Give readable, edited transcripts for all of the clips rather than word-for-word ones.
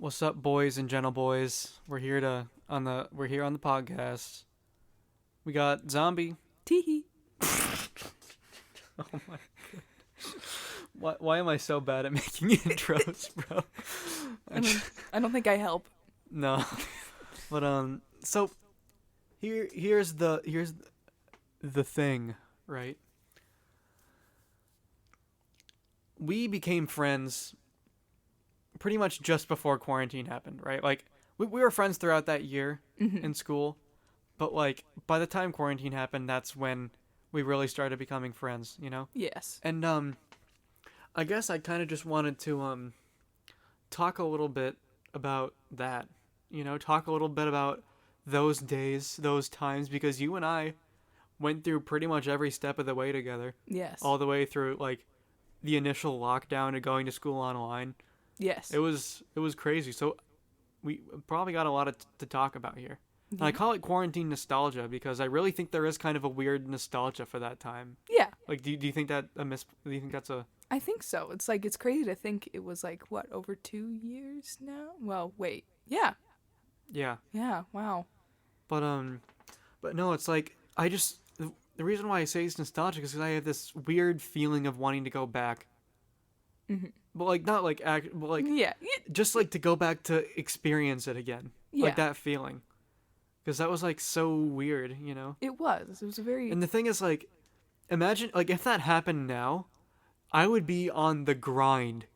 What's up, boys and gentle boys? We're here on the podcast. We got Zombie. Teehee. Oh my god. Why am I so bad at making intros, bro? I don't think I help. No. But so here's the thing, right? We became friends pretty much just before quarantine happened, right? Like we were friends throughout that year in school, but like by the time quarantine happened, that's when we really started becoming friends, you know? Yes. And I guess I kind of just wanted to talk a little bit about that, you know, talk a little bit about those days, those times, because you and I went through pretty much every step of the way together. Yes. All the way through like the initial lockdown to going to school online. Yes. It was crazy. So we probably got a lot to talk about here. And I call it quarantine nostalgia because I really think there is kind of a weird nostalgia for that time. Yeah. Like, do you think that do you think that's a? I think so. It's like it's crazy to think it was like what, over 2 years now? Well, wait. Yeah. Yeah. Yeah. Wow. But no, it's like the reason why I say it's nostalgic is because I have this weird feeling of wanting to go back. Mm-hmm. But like not like but like Yeah. just like to go back to experience it again. Yeah. Like that feeling. Because that was like so weird, you know? It was. It was a very. And the thing is, like, imagine, like, if that happened now, I would be on the grind,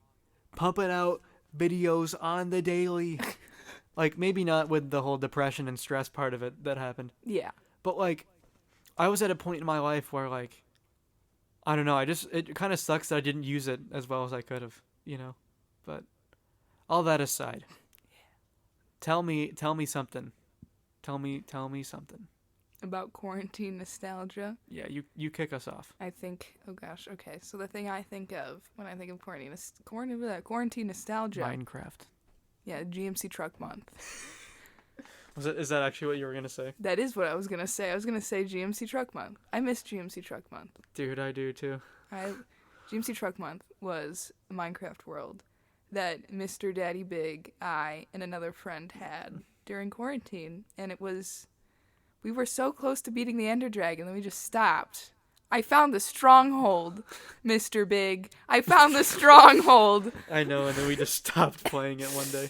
pumping out videos on the daily. Like, maybe not with the whole depression and stress part of it that happened. Yeah. But, like, I was at a point in my life where, like, I don't know, it kind of sucks that I didn't use it as well as I could have, you know? But, all that aside, tell me something. Tell me something. About quarantine nostalgia. Yeah, you kick us off. I think. Oh gosh. Okay. So the thing I think of when I think of quarantine nostalgia. Minecraft. Yeah, GMC Truck Month. Is that actually what you were gonna say? That is what I was gonna say. I was gonna say GMC Truck Month. I miss GMC Truck Month. Dude, I do too. GMC Truck Month was a Minecraft world that Mr. Daddy Big, I, and another friend had during quarantine, and we were so close to beating the Ender Dragon that we just stopped. I found the stronghold, Mr. Big. I found the stronghold. I know, and then we just stopped playing it one day.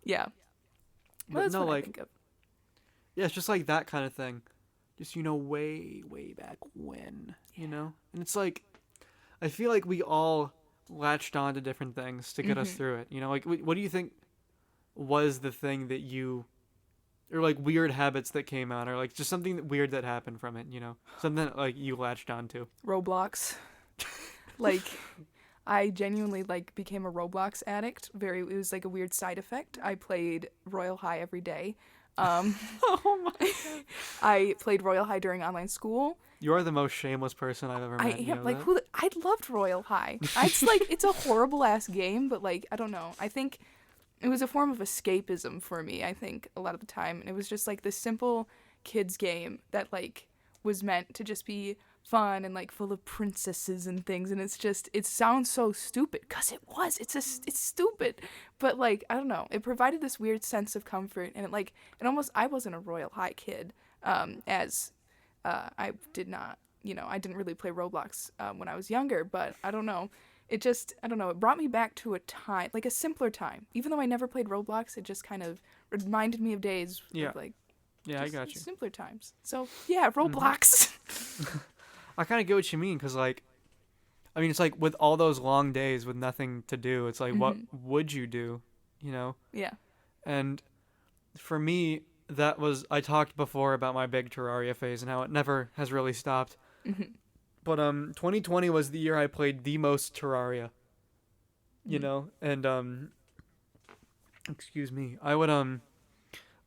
Yeah. But that's no, what I like, think of. yeah, it's just like that kind of thing. Just, you know, way back when, you know? And it's like, I feel like we all latched on to different things to get us through it. You know, like, what do you think was the thing that you, or like weird habits that came out, or like just something weird that happened from it, you know? Something that, like, you latched on to. Roblox. Like, I genuinely, like, became a Roblox addict. It was like a weird side effect. I played Royal High every day. Oh my god. I played Royal High during online school. You are the most shameless person I've ever met. I am, you know like, that? I loved Royal High. It's like, it's a horrible ass game, but like, I don't know. I think it was a form of escapism for me, I think, a lot of the time. And it was just like this simple kids game that like was meant to just be fun and like full of princesses and things. And it's just, it sounds so stupid, because it was. It's stupid. But like, I don't know. It provided this weird sense of comfort. And I wasn't a Royal High kid, I did not, you know, I didn't really play Roblox when I was younger, but I don't know. It brought me back to a time, like a simpler time. Even though I never played Roblox, it just kind of reminded me of days of like, yeah, I got you. Simpler times. So, yeah, Roblox. I kind of get what you mean, because, like, I mean, it's like with all those long days with nothing to do, it's like, what would you do, you know? Yeah. And for me, I talked before about my big Terraria phase and how it never has really stopped. But 2020 was the year I played the most Terraria, you know? And, excuse me, I would,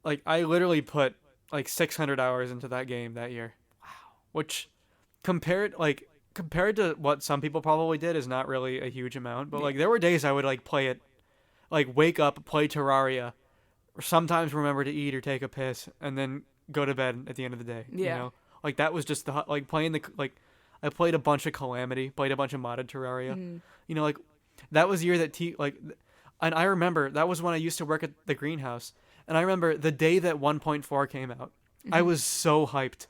like, I literally put, like, 600 hours into that game that year. Wow. Which, compared to what some people probably did, is not really a huge amount. But, like, there were days I would, like, play it, like, wake up, play Terraria, or sometimes remember to eat or take a piss, and then go to bed at the end of the day. Yeah. You know? Like, that was just like, playing I played a bunch of Calamity, played a bunch of modded Terraria. You know, like, that was the year that And I remember that was when I used to work at the greenhouse. And I remember the day that 1.4 came out, I was so hyped.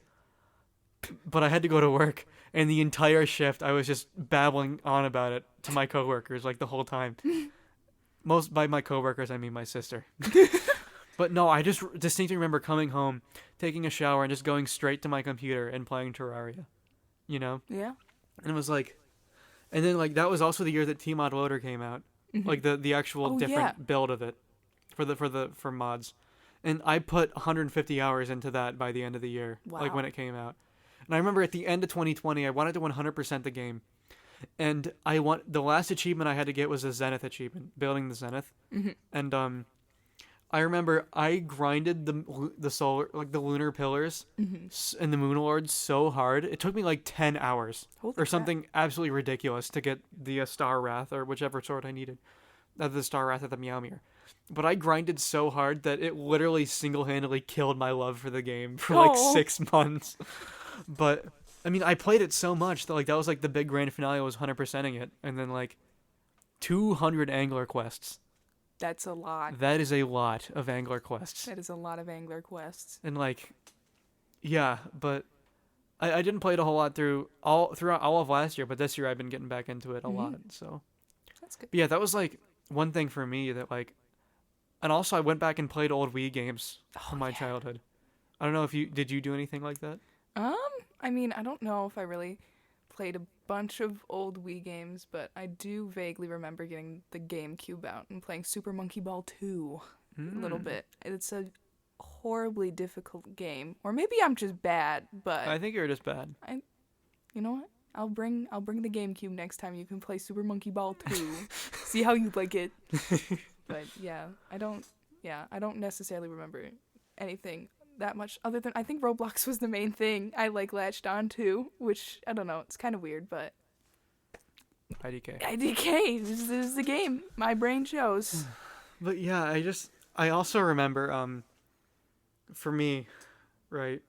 But I had to go to work, and the entire shift I was just babbling on about it to my coworkers like the whole time. Most by my coworkers I mean my sister. But no, I just distinctly remember coming home, taking a shower, and just going straight to my computer and playing Terraria. You know? Yeah. And it was like, and then like that was also the year that Tmod Loader came out, like the actual different build of it, for mods, and I put 150 hours into that by the end of the year, like when it came out. And I remember at the end of 2020, I wanted to 100% the game, and the last achievement I had to get was a Zenith achievement, building the Zenith, and I remember I grinded the solar, like the lunar pillars and the moon lords so hard. It took me like 10 hours or something absolutely ridiculous to get the Star Wrath or whichever sword I needed. The Star Wrath of the Meowmere. But I grinded so hard that it literally single-handedly killed my love for the game for like 6 months. But I mean, I played it so much that like that was like the big grand finale was 100%ing it, and then like 200 angler quests. That's a lot. That is a lot of angler quests. That is a lot of angler quests. And like, yeah, but I didn't play it a whole lot throughout all of last year, but this year I've been getting back into it a lot. So that's good. But yeah, that was like one thing for me that like, and also I went back and played old Wii games from my childhood. I don't know if did you do anything like that? I mean, I don't know if I really played a bunch of old Wii games, but I do vaguely remember getting the GameCube out and playing Super Monkey Ball 2 a little bit. It's a horribly difficult game, or maybe I'm just bad, but I think you're just bad. You know what? I'll bring the GameCube next time you can play Super Monkey Ball 2. See how you like it. But yeah, I don't necessarily remember anything that much other than I think Roblox was the main thing I like latched on to, which I don't know, it's kind of weird, but IDK, this is the game my brain chose. But yeah, I also remember for me, right,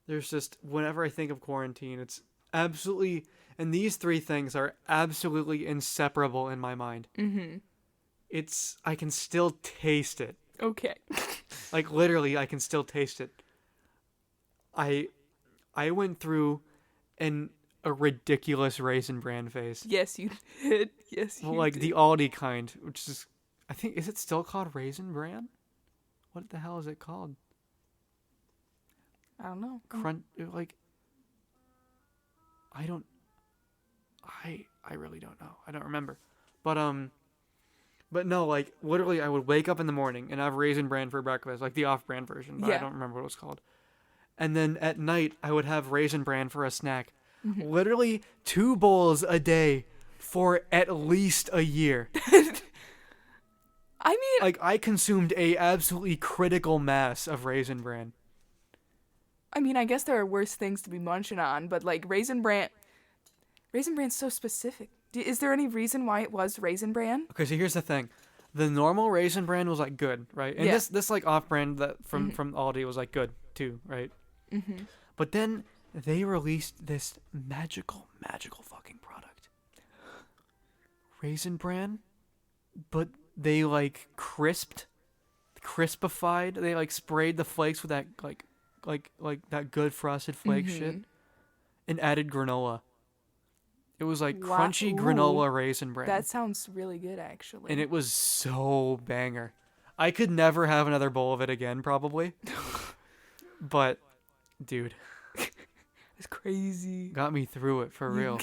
there's just whenever I think of quarantine, it's absolutely, and these three things are absolutely inseparable in my mind. I can still taste it. Okay. Like literally, I can still taste it. I went through a ridiculous Raisin Bran phase. Yes, you did. Yes, you did. Like the Aldi kind, which is, I think, is it still called Raisin Bran? What the hell is it called? I don't know. I really don't know. I don't remember. But no, like, literally, I would wake up in the morning and have Raisin Bran for breakfast, like the off-brand version, but I don't remember what it was called. And then at night, I would have Raisin Bran for a snack. Literally 2 bowls a day for at least a year. I mean... Like, I consumed a absolutely critical mass of Raisin Bran. I mean, I guess there are worse things to be munching on, but, like, Raisin Bran's so specific. Is there any reason why it was Raisin Bran? Okay, so here's the thing. The normal Raisin Bran was, like, good, right? And this like, off-brand that from Aldi was, like, good, too, right? But then they released this magical fucking product. Raisin Bran, but they, like, crispified. They, like, sprayed the flakes with that, like that good frosted flake shit and added granola. It was like crunchy granola Raisin Bran. That sounds really good, actually. And it was so banger. I could never have another bowl of it again, probably. But, dude. It's crazy. Got me through it, for real.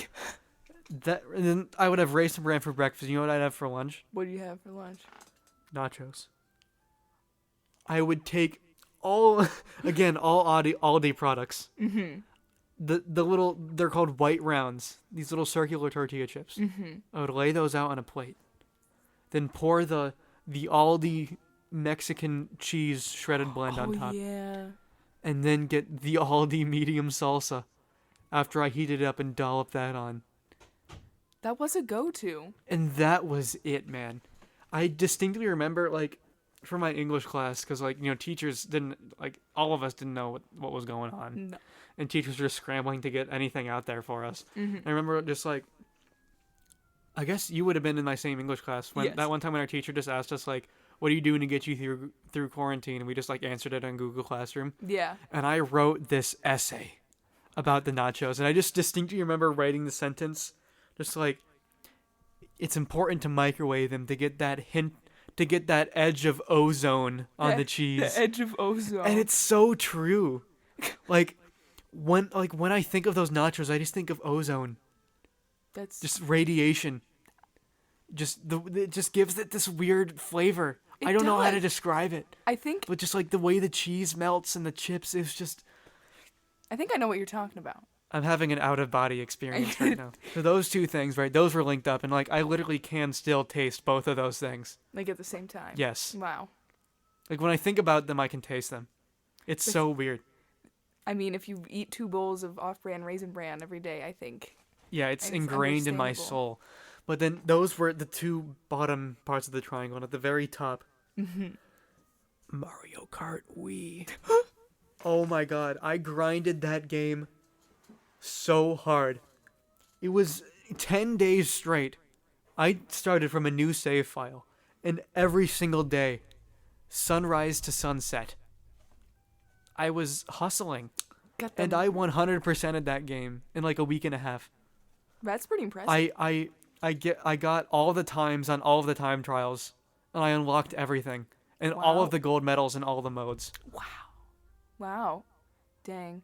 And then I would have Raisin Bran for breakfast. You know what I'd have for lunch? What do you have for lunch? Nachos. I would take all Aldi products. The little, they're called white rounds, these little circular tortilla chips. I would lay those out on a plate, then pour the Aldi Mexican cheese shredded blend on top, and then get the Aldi medium salsa after I heated it up and dollop that on. That was a go-to. And that was it, man. I distinctly remember, like, for my English class, because, like, you know, teachers didn't, like, all of us didn't know what was going on. No. And teachers were scrambling to get anything out there for us. I remember just, like, I guess you would have been in my same English class when Yes. that one time when our teacher just asked us like, "What are you doing to get you through quarantine?" And we just like answered it on Google Classroom. Yeah. And I wrote this essay about the nachos, and I just distinctly remember writing the sentence, just like, it's important to microwave them to get that hint, to get that edge of ozone on the cheese. The edge of ozone. And it's so true. Like when I think of those nachos, I just think of ozone, That's just radiation. It just gives it this weird flavor. It I don't know how to does. describe it, I think but just like the way the cheese melts and the chips, it's just. I know what you're talking about. I'm having an out of body experience right now. So those two things, right? Those were linked up, and like I literally can still taste both of those things. Like at the same time. Yes. Wow. Like when I think about them, I can taste them. It's so weird. I mean, if you eat 2 bowls of off-brand Raisin Bran every day, I think. Yeah, it's It's ingrained in my understandable. soul. But then those were the two bottom parts of the triangle, and at the very top, Mario Kart Wii. Oh my god, I grinded that game so hard. It was 10 days straight. I started from a new save file, and every single day, sunrise to sunset, I was hustling, Got them. and I 100%ed that game in like a week and a half. That's pretty impressive. I got all the times on all of the time trials, and I unlocked everything, and all Wow. of the gold medals in all the modes, Wow. Dang.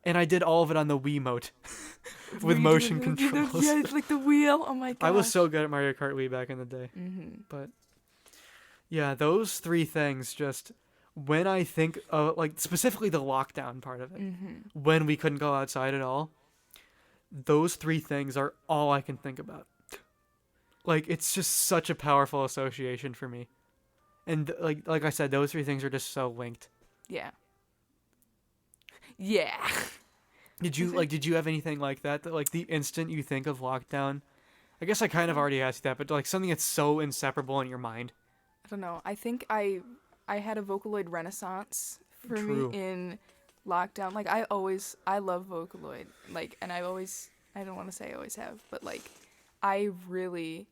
and I did all of it on the Wiimote with You motion did- you did- controls. Yeah, it's like the wheel. Oh my god. I was so good at Mario Kart Wii back in the day. But yeah, those three things just when I think of like specifically the lockdown part of it, when we couldn't go outside at all, those three things are all I can think about. Like it's just such a powerful association for me. And like I said, those three things are just so linked. Yeah. Yeah. Did you have anything like that like the instant you think of lockdown? I guess I kind of already asked you that, but like something that's so inseparable in your mind. I don't know. I think I had a Vocaloid renaissance for True. me in lockdown. Like I love Vocaloid. Like, and I don't want to say I always have, but like I really,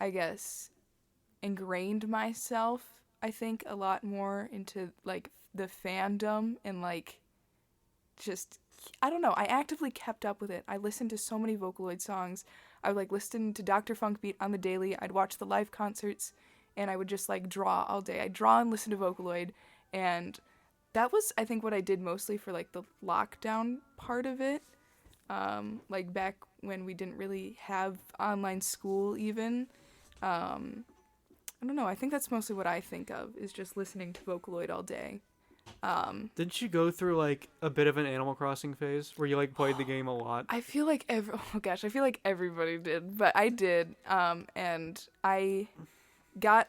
I guess, ingrained myself, I think, a lot more into like the fandom and like just, I don't know, I actively kept up with it. I listened to so many Vocaloid songs. I would like listen to Dr. Funk Beat on the daily. I'd watch the live concerts, and I would just like draw all day. I'd draw and listen to Vocaloid, and that was, I think, what I did mostly for like the lockdown part of it. Like back when we didn't really have online school even. I don't know. I think that's mostly what I think of, is just listening to Vocaloid all day. Didn't you go through like a bit of an Animal Crossing phase where you like played the game a lot? I feel like I feel like everybody did, but I did. And I got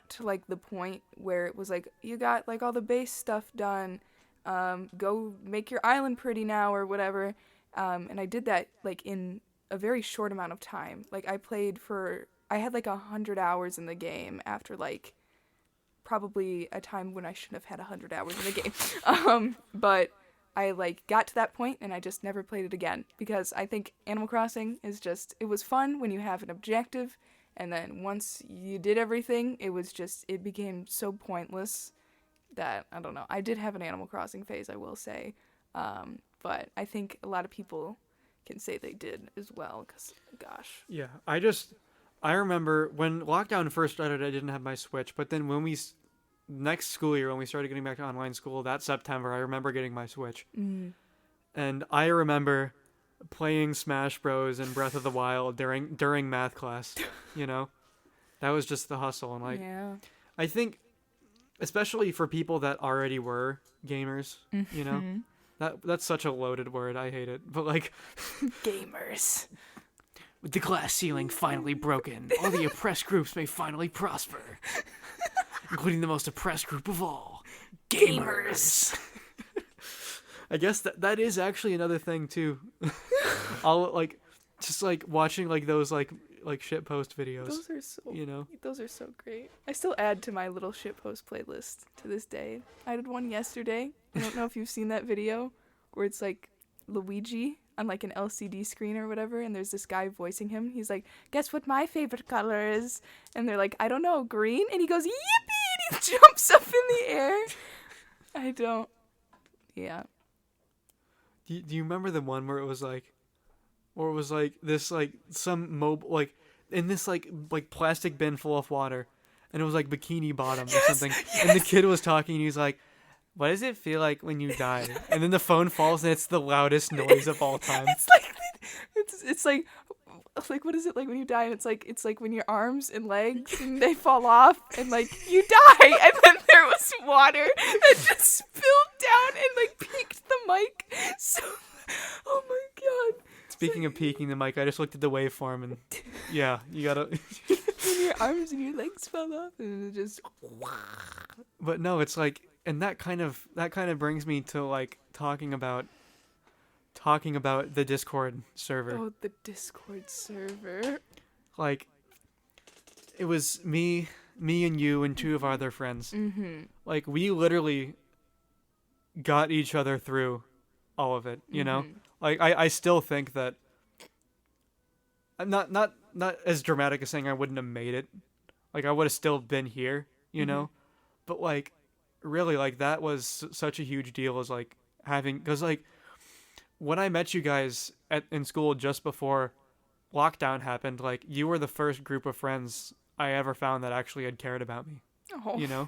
to like the point where it was like, you got like all the base stuff done. Go make your island pretty now or whatever. And I did that like in a very short amount of time. Like I had like 100 hours in the game after like probably a time when I shouldn't have had 100 hours in the game. But I like got to that point and I just never played it again, because I think Animal Crossing is just, it was fun when you have an objective, and then once you did everything, it became so pointless that, I don't know. I did have an Animal Crossing phase, I will say. But I think a lot of people can say they did as well, because gosh. Yeah, I remember when lockdown first started, I didn't have my Switch, but then when next school year, when we started getting back to online school, that September, I remember getting my Switch. And I remember playing Smash Bros. And Breath of the Wild during math class, you know? That was just the hustle. And like, Yeah. I think, especially for people that already were gamers, you know? That's such a loaded word. I hate it. But like, Gamers. with the glass ceiling finally broken, all the oppressed groups may finally prosper. Including the most oppressed group of all, gamers. I guess that is actually another thing too. I'll like just like watching like those like shitpost videos. Those are so, you know. Those are so great. I still add to my little shitpost playlist to this day. I did one yesterday. I don't know if you've seen that video where it's like Luigi on like an LCD screen or whatever, and there's this guy voicing him. He's like, "Guess what my favorite color is?" And they're like, "I don't know, green." And he goes, "Yippee!" And he jumps up in the air. I don't. Yeah. Do you remember the one where it was like this like some mobile like in this like plastic bin full of water, and it was like Bikini Bottom or something, and the kid was talking, and he's like, "What does it feel like when you die?" And then the phone falls, and it's the loudest noise of all time. It's like what is it like when you die? And it's like when your arms and legs and they fall off and like you die, and then there was water that just spilled down and like peaked the mic. So, oh my god. Speaking of peaking the mic, I just looked at the waveform, and yeah, you gotta. When your arms and your legs fell off, and it just. But no, it's like, and that kind of brings me to like talking about the Discord server. Oh, the Discord server. Like, it was me and you and two of our other friends. Mm-hmm. Like, we literally got each other through all of it, you know? Like, I still think that I'm not as dramatic as saying I wouldn't have made it. Like, I would have still been here, you know? But, like, really, like, that was such a huge deal as, like, having... Because, like, when I met you guys in school just before lockdown happened, like, you were the first group of friends I ever found that actually had cared about me. Oh. You know?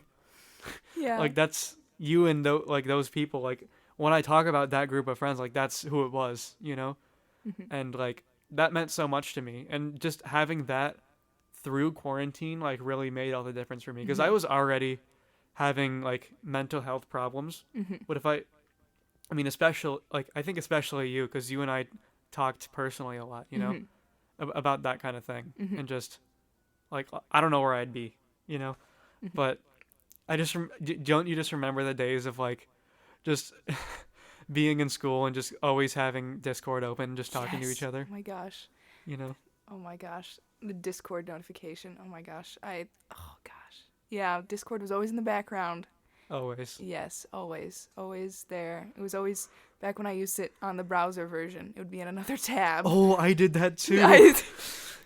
Yeah. Like, that's you and those people. Like, when I talk about that group of friends, like, that's who it was, you know? And, like, that meant so much to me. And just having that through quarantine, like, really made all the difference for me. Because I was already having, like, mental health problems. But if I mean, I think especially you, because you and I talked personally a lot, you know, about that kind of thing. And just, like, I don't know where I'd be, you know? But I just, don't you just remember the days of, like, just being in school and just always having Discord open, just talking to each other? Oh my gosh. You know? Oh my gosh. The Discord notification. Oh my gosh. Oh gosh. Yeah, Discord was always in the background. Always. Yes, always. Always there. It was always, back when I used it on the browser version, it would be in another tab. Oh, I did that too.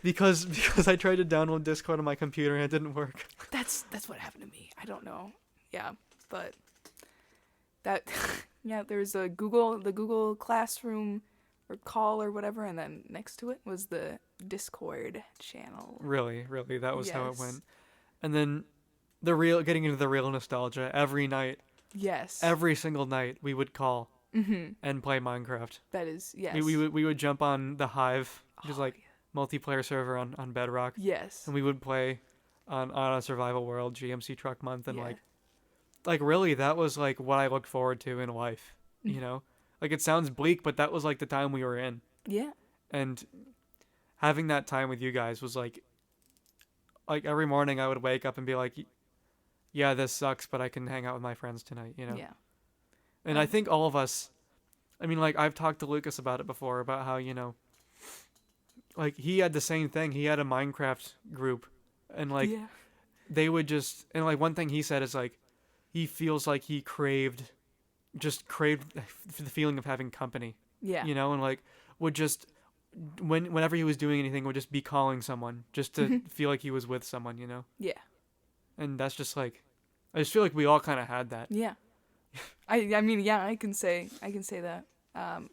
Because I tried to download Discord on my computer and it didn't work. That's what happened to me. I don't know. Yeah, but that yeah, there's the Google Classroom or call or whatever, and then next to it was the Discord channel. Really, that was how it went. And then getting into the real nostalgia, every night. Yes. Every single night we would call and play Minecraft. That is, yes. We would jump on the Hive, which is like multiplayer server on Bedrock. Yes. And we would play on a survival world, GMC Truck Month, and like really that was like what I looked forward to in life, you know? Like, it sounds bleak, but that was like the time we were in. Yeah. And having that time with you guys was like every morning I would wake up and be like, yeah, this sucks, but I can hang out with my friends tonight, you know? Yeah. And I think all of us, I mean, like, I've talked to Lucas about it before, about how, you know, like, he had the same thing. He had a Minecraft group, and, like, they would just, and, like, one thing he said is, like, he feels like he craved the feeling of having company. Yeah. You know, and, like, would just, whenever he was doing anything, would just be calling someone, just to feel like he was with someone, you know? Yeah. And that's just, like, I just feel like we all kind of had that. Yeah. I mean, yeah, I can say that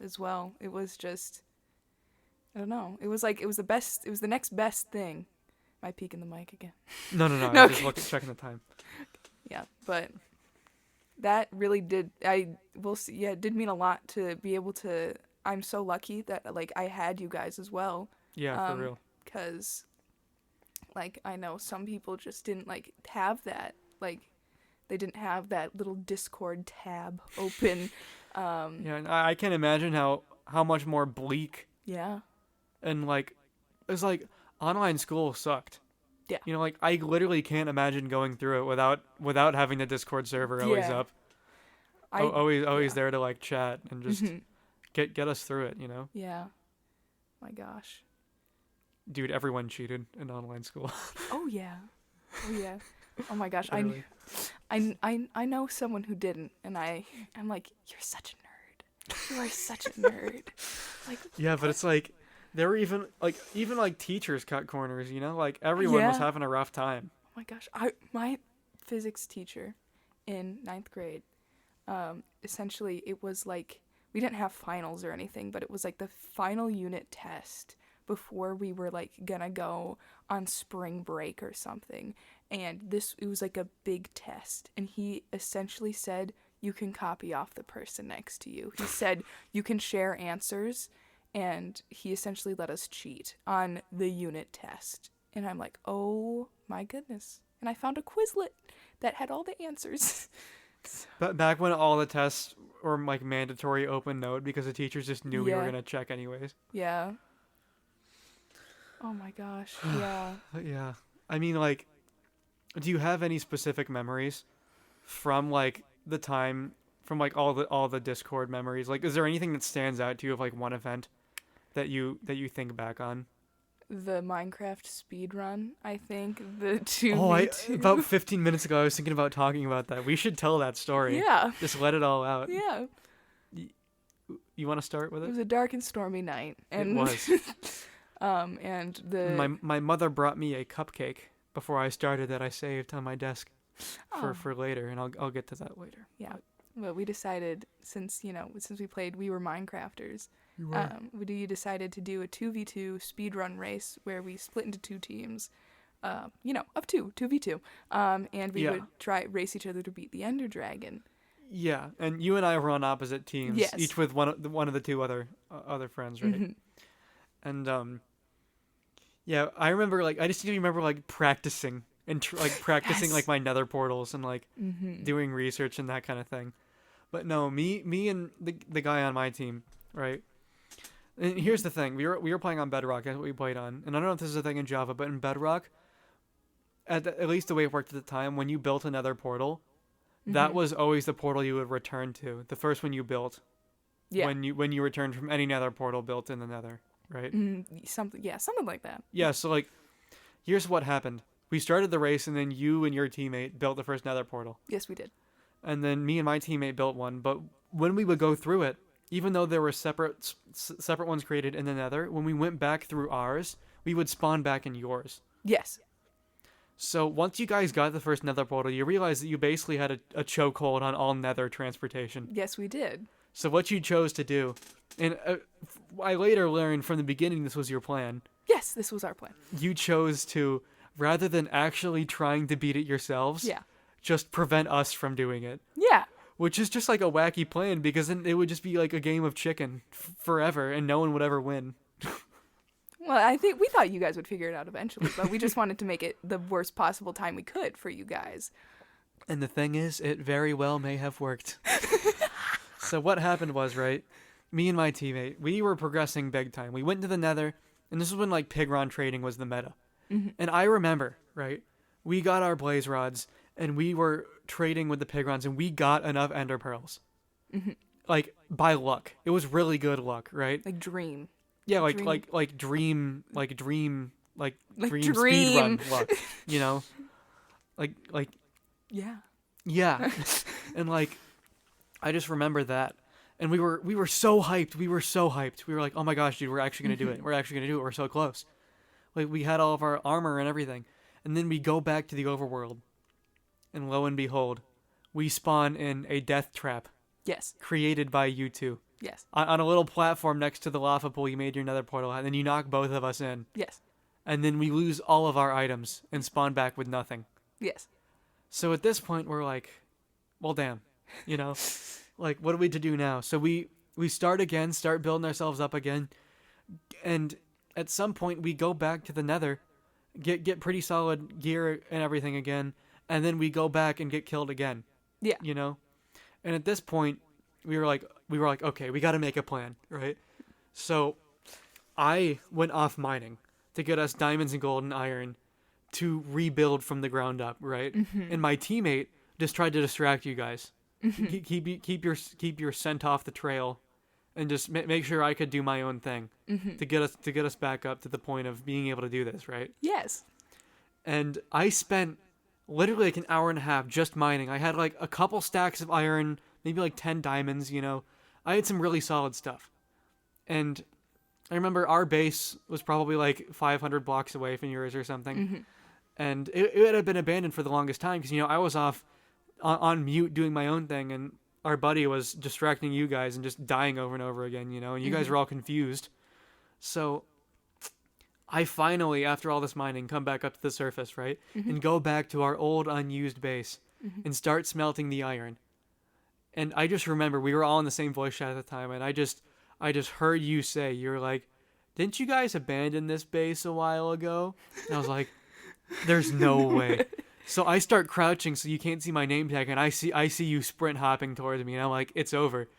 as well. It was just, I don't know. It was the next best thing. Am I peeking the mic again? No. No, I'm just checking the time. Yeah, but that really did, it did mean a lot to be able to, I'm so lucky that, like, I had you guys as well. Yeah, for real. Because, like, I know some people just didn't, like, have that, like, they didn't have that little Discord tab open. Yeah, and I can't imagine how much more bleak. Yeah. And, like, it's like, online school sucked. Yeah. You know, like, I literally can't imagine going through it without having the Discord server always up. Always there to, like, chat and just get us through it, you know? Yeah. My gosh. Dude, everyone cheated in online school. Oh, yeah. Oh, yeah. Oh, my gosh. I know someone who didn't, and I'm like, you're such a nerd. You are such a nerd. Like, Yeah, but it's like there were even like teachers cut corners, you know? Like everyone was yeah. having a rough time. Oh my gosh. My physics teacher in ninth grade, essentially it was like we didn't have finals or anything, but it was like the final unit test before we were like gonna go on spring break or something. And it was like a big test, and he essentially said you can copy off the person next to you. He said you can share answers, and he essentially let us cheat on the unit test. And I'm like, oh my goodness. And I found a Quizlet that had all the answers. But back when all the tests were like mandatory open note because the teachers just knew we were Yeah. gonna check anyways. Yeah. Oh my gosh. Yeah. Yeah. I mean, like, do you have any specific memories from like the time from like all the Discord memories? Like, is there anything that stands out to you of like one event that you think back on? The Minecraft speed run, I think. The Oh, I 2v2. about 15 minutes ago I was thinking about talking about that. We should tell that story. Yeah. Just let it all out. Yeah. You want to start with It it? was a dark and stormy night. And It was. and the My mother brought me a cupcake before I started that I saved on my desk Oh. for later, and I'll get to that later. Yeah. But we decided since we played, we were Minecrafters. You We decided to do a 2v2 speedrun race where we split into two teams, of 2v2. And we Yeah. would try race each other to beat the Ender Dragon. Yeah, and you and I were on opposite teams, Yes. each with one of the two other friends, right? Mhm. And yeah, I remember I distinctly remember practicing and practicing Yes. like my nether portals and Mhm. doing research and that kind of thing. But no, me and the guy on my team, right? And here's the thing: we were playing on Bedrock. That's what we played on. And I don't know if this is a thing in Java, but in Bedrock, at least the way it worked at the time, when you built another portal, that Mhm. was always the portal you would return to. The first one you built, Yeah. when you returned from any nether portal built in the nether, right? Something like that. Yeah. So here's what happened. We started the race, and then you and your teammate built the first nether portal. Yes, we did. And then me and my teammate built one. But when we would go through it, even though there were separate ones created in the nether, when we went back through ours, we would spawn back in yours. Yes. So once you guys got the first nether portal, you realized that you basically had a chokehold on all nether transportation. Yes, we did. So what you chose to do, and I later learned from the beginning this was your plan, Yes, this was our plan. you chose to, rather than actually trying to beat it yourselves, Yeah. just prevent us from doing it. Yeah. Which is just like a wacky plan, because then it would just be like a game of chicken forever, and no one would ever win. Well, I think we thought you guys would figure it out eventually, but we just wanted to make it the worst possible time we could for you guys. And the thing is, it very well may have worked. So what happened was, right, me and my teammate, we were progressing big time. We went to the nether, and this was when Pigron trading was the meta. Mm-hmm. And I remember, right, we got our blaze rods, and we were trading with the Pigrons, and we got enough ender pearls. Mm-hmm. By luck. It was really good luck, right? Like dream. Yeah, Dream. dream Dream. speedrun luck, you know? Yeah. Yeah. And I just remember that. And we were so hyped. We were like, "Oh my gosh, dude, we're actually going to do it. We're actually going to do it. We're so close." We had all of our armor and everything. And then we go back to the overworld. And lo and behold, we spawn in a death trap Yes. created by you two. Yes. On a little platform next to the lava pool you made your nether portal, and then you knock both of us in. Yes. And then we lose all of our items and spawn back with nothing. Yes. So at this point, we're like, well, damn, what are we to do now? So we start building ourselves up again. And at some point, we go back to the nether, get pretty solid gear and everything again. And then we go back and get killed again. Yeah. And at this point, we were like, okay, we got to make a plan, right? So I went off mining to get us diamonds and gold and iron to rebuild from the ground up, right? Mm-hmm. And my teammate just tried to distract you guys. Keep your scent off the trail, and just make sure I could do my own thing to get us back up to the point of being able to do this, right? Yes. And I spent literally an hour and a half just mining. I had a couple stacks of iron, maybe 10 diamonds, I had some really solid stuff. And I remember our base was probably like 500 blocks away from yours or something. Mm-hmm. And it had been abandoned for the longest time because, I was off on mute doing my own thing, and our buddy was distracting you guys and just dying over and over again, and you guys were all confused. So I finally, after all this mining, come back up to the surface, right? And go back to our old unused base and start smelting the iron. And I just remember we were all in the same voice chat at the time, and I just heard you say, you're like, didn't you guys abandon this base a while ago? And I was like, there's no way. So I start crouching so you can't see my name tag, and I see you sprint hopping towards me, and I'm like, it's over.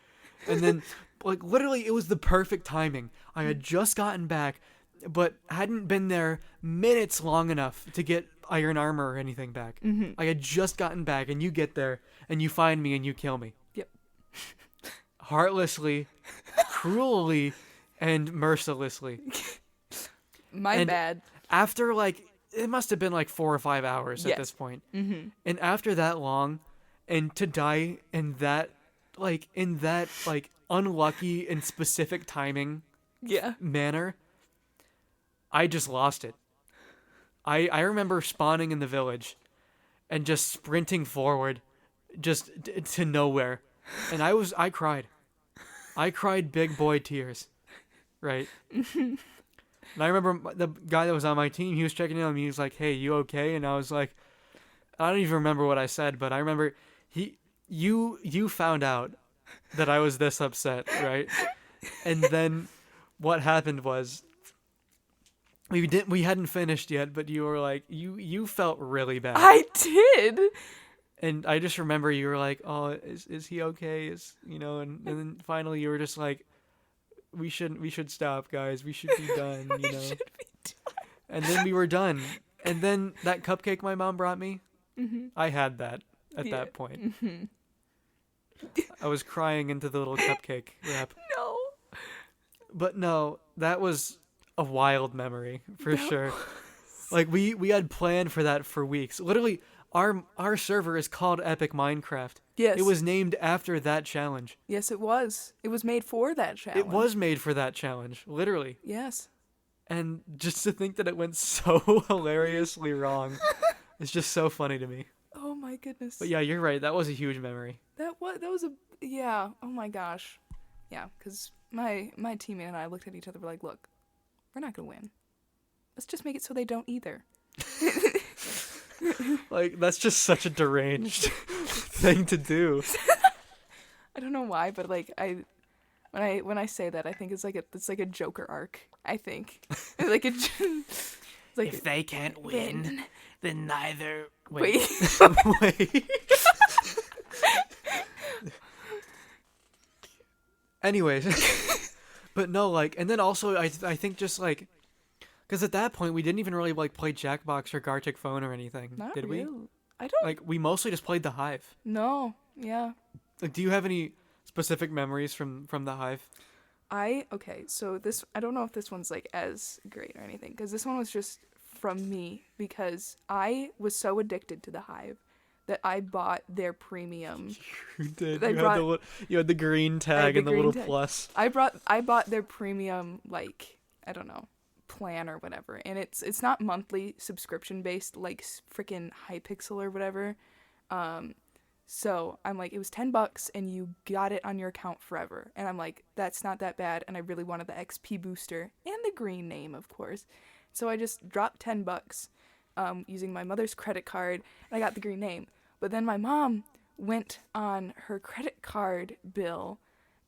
And then, like, literally, it was the perfect timing. I had just gotten back, but hadn't been there minutes long enough to get iron armor or anything back. I had just gotten back, and you get there, and you find me, and you kill me. Yep. Heartlessly, cruelly, and mercilessly. My bad. After, like, it must have been like 4 or 5 hours at this point. And after that long, and to die in that unlucky and specific timing manner, I just lost it. I remember spawning in the village and just sprinting forward just to nowhere. And I cried. I cried big boy tears. Right? And I remember the guy that was on my team, he was checking in on me. He was like, hey, you okay? And I was like, I don't even remember what I said, but I remember you found out that I was this upset, right? And then what happened was we hadn't finished yet, but you were like, you felt really bad. I did. And I just remember you were like, oh, is he okay? And then finally you were just like, we should stop, guys. We should be done, We should be done. And then we were done. And then that cupcake my mom brought me, I had that at that point. I was crying into the little cupcake wrap. No. But no, that was a wild memory for sure. Like we had planned for that for weeks. Literally, our server is called Epic Minecraft. Yes. It was named after that challenge. Yes, it was. It was made for that challenge. It was made for that challenge, literally. Yes. And just to think that it went so hilariously wrong, it's just so funny to me. Oh my goodness. But yeah, you're right. That was a huge memory. That was a yeah. Oh my gosh. Yeah, because my teammate and I looked at each other. We're like, look, we're not gonna win. Let's just make it so they don't either. Like, that's just such a deranged thing to do. I don't know why, but like when I say that, I think it's like a Joker arc. I think like it's like if they can't win, then neither. Wait. Wait. Anyways, but no, like, and then also I think just like, because at that point we didn't even really like play Jackbox or Gartic Phone or anything, Not did really. we? I don't. Like, we mostly just played the Hive. No. Yeah. Like, do you have any specific memories from the Hive? Okay, so this, I don't know if this one's like as great or anything, because this one was just from me, because I was so addicted to the Hive that I bought their premium. You did. You You had the green tag and the little tag. plus. I bought their premium, like, I don't know, plan or whatever, and it's not monthly subscription based like freaking Hypixel or whatever. So I'm like, it was $10 and you got it on your account forever. And I'm like, that's not that bad. And I really wanted the XP booster and the green name, of course. So I just dropped $10 using my mother's credit card, and I got the green name. But then my mom went on her credit card bill,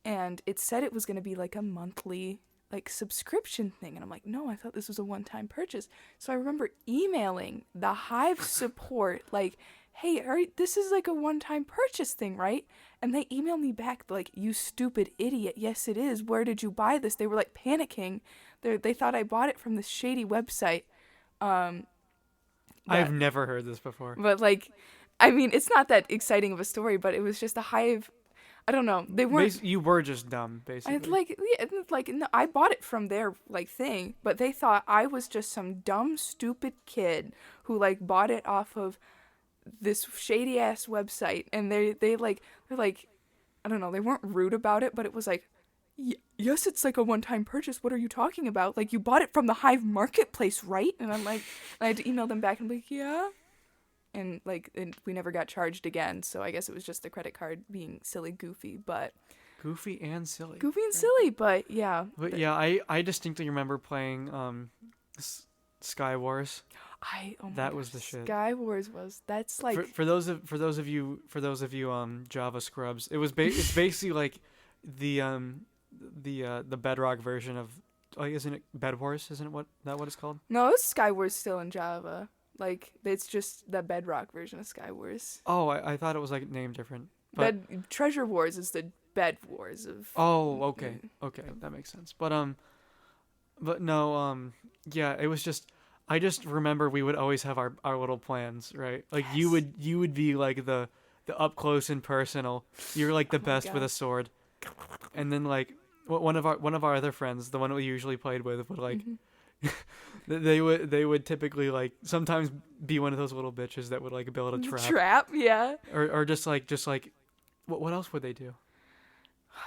and it said it was going to be like a monthly like subscription thing. And I'm like, no, I thought this was a one-time purchase. So I remember emailing the Hive support like, hey, this is like a one-time purchase thing, right? And they emailed me back like, you stupid idiot. Yes, it is. Where did you buy this? They were like panicking. They thought I bought it from this shady website. I've never heard this before. But like, I mean, it's not that exciting of a story, but it was just a Hive. I don't know. They weren't. You were just dumb, basically. No, I bought it from their like thing, but they thought I was just some dumb, stupid kid who like bought it off of this shady ass website, and they're like, I don't know, they weren't rude about it, but it was like, yes, it's like a one-time purchase. What are you talking about? Like, you bought it from the Hive marketplace, right? And I'm like, I had to email them back and be like, yeah. And like, we never got charged again. So I guess it was just the credit card being silly, goofy, but Goofy and silly. goofy and silly, but yeah. But yeah, I distinctly remember playing Sky Wars. Oh my That gosh, was the shit. Sky Wars that's like For those of you Java scrubs, it's basically like the Bedrock version of, like, isn't it Bed Wars? Isn't it what it's called? no, it's Sky Wars still in Java. Like, it's just the Bedrock version of Sky Wars. Oh, I thought it was like named different. But Treasure Wars is the Bed Wars of. oh, okay, that makes sense. But no, yeah, it was just. I just remember we would always have our little plans, right? Like, Yes. you would be like the up close and personal. You're like the Oh my best with God. a sword. And then like one of our other friends, the one we usually played with, would like they would typically like sometimes be one of those little bitches that would like build a trap. Yeah. Or just like what else would they do?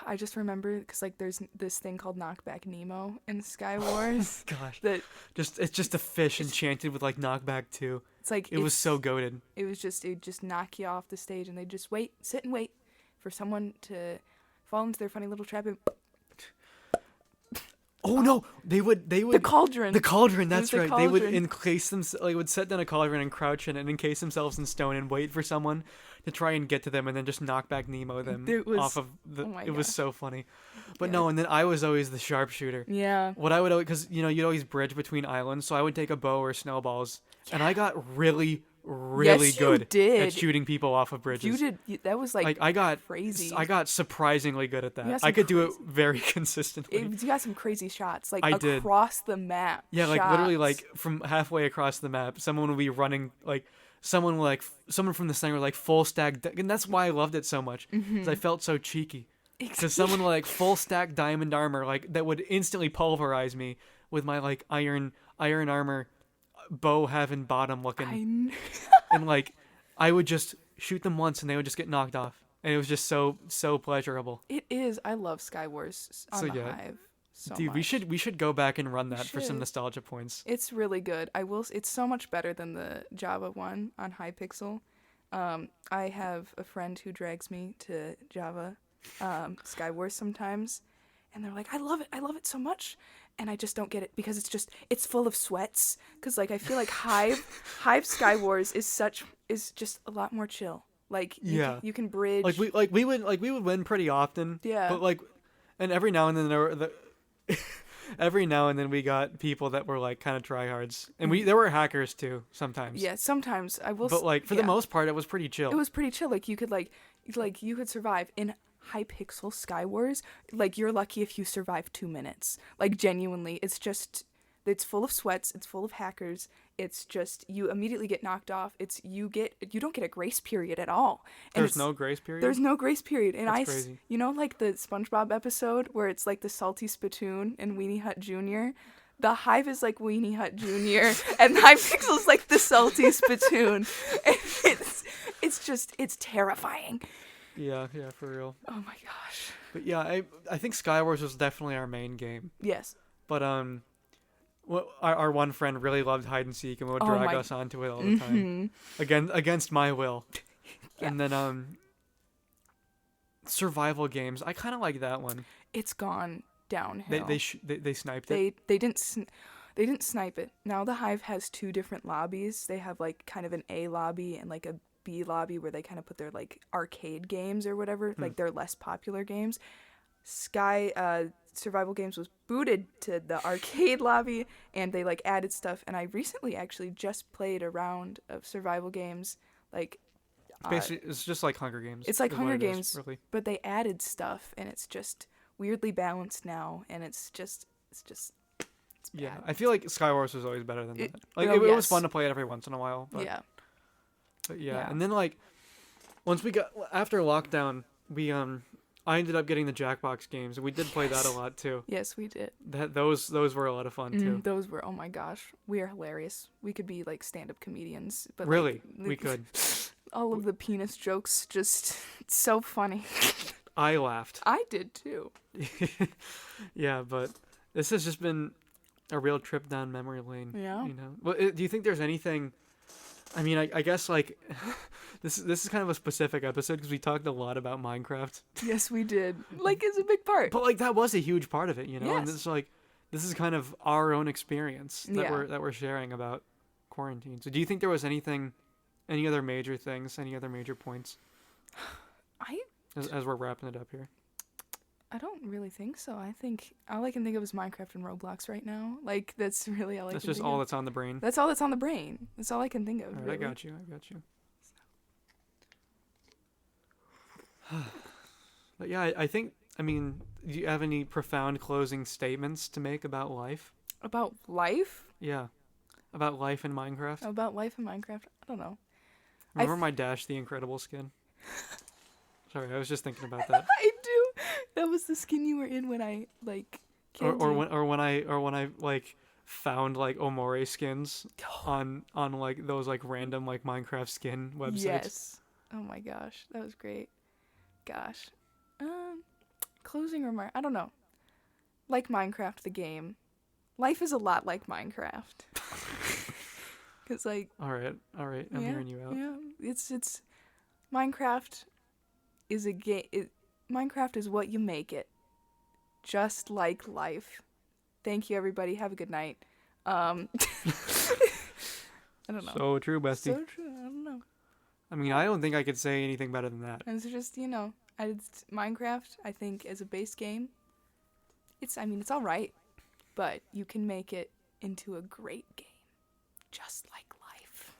I just remember because like there's this thing called Knockback Nemo in Sky Wars. Gosh. That It's just a fish enchanted with like knockback 2. it's like It was so goated. It'd just knock you off the stage, and they'd just sit and wait for someone to fall into their funny little trap. And Oh no, they would the cauldron. The cauldron, It that's was the right. They would cauldron. encase them, like would set down a cauldron and crouch in it and encase themselves in stone and wait for someone to try and get to them and then just knock back Nemo them It was- off of the. oh my It was gosh. so funny, but Yeah. no, and then I was always the sharpshooter. Yeah. What I would always, because you'd always bridge between islands, so I would take a bow or snowballs, and I got really Yes, you good did. at shooting people off of bridges. That was like I got crazy. I got surprisingly good at You that. got I some could do it crazy- very consistently. You got some crazy shots, like I did. across the map. Yeah, like literally, shots. like from halfway across the map, someone would be running, like someone from the center, like full stack, and that's why I loved it so much, because I felt so cheeky. Because someone like full stack diamond armor, like that would instantly pulverize me with my like iron armor, bow having bottom looking, and like I would just shoot them once and they would just get knocked off, and it was just so pleasurable. It is. I love Sky Wars on So, the yeah. Hive. So Dude, much. we should go back and run that for some should. nostalgia points. It's really good. It's so much better than the Java one on Hypixel. I have a friend who drags me to Java Sky Wars sometimes, and they're like, I love it so much, and I just don't get it because it's full of sweats. Because like I feel like Hive Sky Wars is just a lot more chill. Like you can bridge. we would win pretty often. Yeah. But like, and every now and then every now and then we got people that were like kind of tryhards, and there were hackers too sometimes. Yeah, sometimes I will. But like for the most part, it was pretty chill. It was pretty chill. Like you could you could survive in Hypixel Sky Wars. Like you're lucky if you survive 2 minutes. Like genuinely, it's full of sweats. It's full of hackers. It's just you immediately get knocked off. You don't get a grace period at all. And There's no grace period. There's no grace period. And That's crazy. you know, like the SpongeBob episode where it's like the salty spittoon and Weenie Hut Jr. The Hive is like Weenie Hut Jr. and Hypixel's like the salty spittoon. And it's terrifying. Yeah, for real. Oh my gosh. But yeah, I think Skywars was definitely our main game. Yes. But our one friend really loved hide and seek and would drag us onto it all the time, against my will. Yeah. And then survival games, I kind of like that one. It's gone downhill. They sniped it. They didn't snipe it. Now the Hive has 2 different lobbies. They have like kind of an A lobby and like a B lobby where they kind of put their like arcade games or whatever, like their less popular games. Sky Survival Games was booted to the arcade lobby, and they like added stuff. And I recently actually just played a round of Survival Games, like. Basically, it's just like Hunger Games. It's like is Hunger what it Games, is, really. but they added stuff, and it's just weirdly balanced now, and it's Yeah, bad. I feel like Skywars was always better than that. Like oh, it was yes. fun to play it every once in a while. But, Yeah. But yeah, Yeah. and then like once we got after lockdown, we I ended up getting the Jackbox games, and we did play that a lot too. Yes, we did. Those were a lot of fun too. Those were, oh my gosh, we are hilarious. We could be like stand-up comedians, but Really, like, we could. all of the penis jokes, just it's so funny. I laughed. I did too. Yeah, but this has just been a real trip down memory lane. Yeah. You know. Well, do you think there's anything? I mean, I guess like this is kind of a specific episode because we talked a lot about Minecraft. Yes, we did. Like, it's a big part. But like that was a huge part of it, you know. And Yes. it's like this is kind of our own experience that Yeah. we're sharing about quarantine. So do you think there was anything, any other major things, any other major points I as we're wrapping it up here? don't really think so. I think all I can think of is Minecraft and Roblox right now. Like, that's really all I That's can just think all of. that's on the brain. That's all that's on the brain. That's all I can think of. All right, really. I got you. But yeah, I think. I mean, do you have any profound closing statements to make about life? About life? Yeah, about life in Minecraft. About life in Minecraft? I don't know. Remember my Dash the Incredible skin? Sorry, I was just thinking about that. I do. That was the skin you were in when I like. or when I like found like Omori skins on like those like random like Minecraft skin websites. Yes. Oh my gosh, that was great. Gosh. Closing remark. I don't know. Like Minecraft, the game. Life is a lot like Minecraft. Cause like. All right. I'm hearing you out. Yeah. It's Minecraft is a game. Minecraft is what you make it. Just like life. Thank you, everybody. Have a good night. I don't know. So true, bestie. So true. I don't know. I mean, I don't think I could say anything better than that. And it's just, Minecraft, I think, as a base game, it's all right, but you can make it into a great game. Just like life.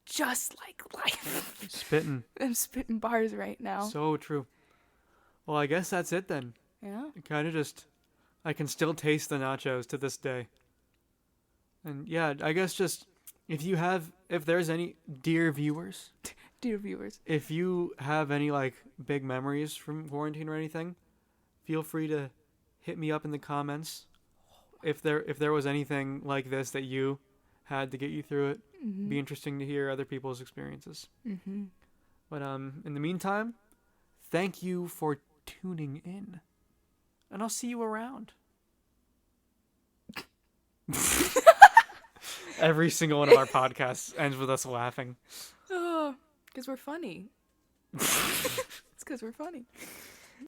Just like life. Spitting. I'm spitting bars right now. So true. Well, I guess that's it then. Yeah. Kind of just, I can still taste the nachos to this day. And yeah, I guess just, if there's any, dear viewers, Dear viewers. if you have any like big memories from quarantine or anything, feel free to hit me up in the comments. If there was anything like this that you had to get you through it, Mm-hmm. be interesting to hear other people's experiences. Mm-hmm. But in the meantime, thank you for tuning in, and I'll see you around. Every single one of our podcasts ends with us laughing. Oh, because we're funny. It's because we're funny.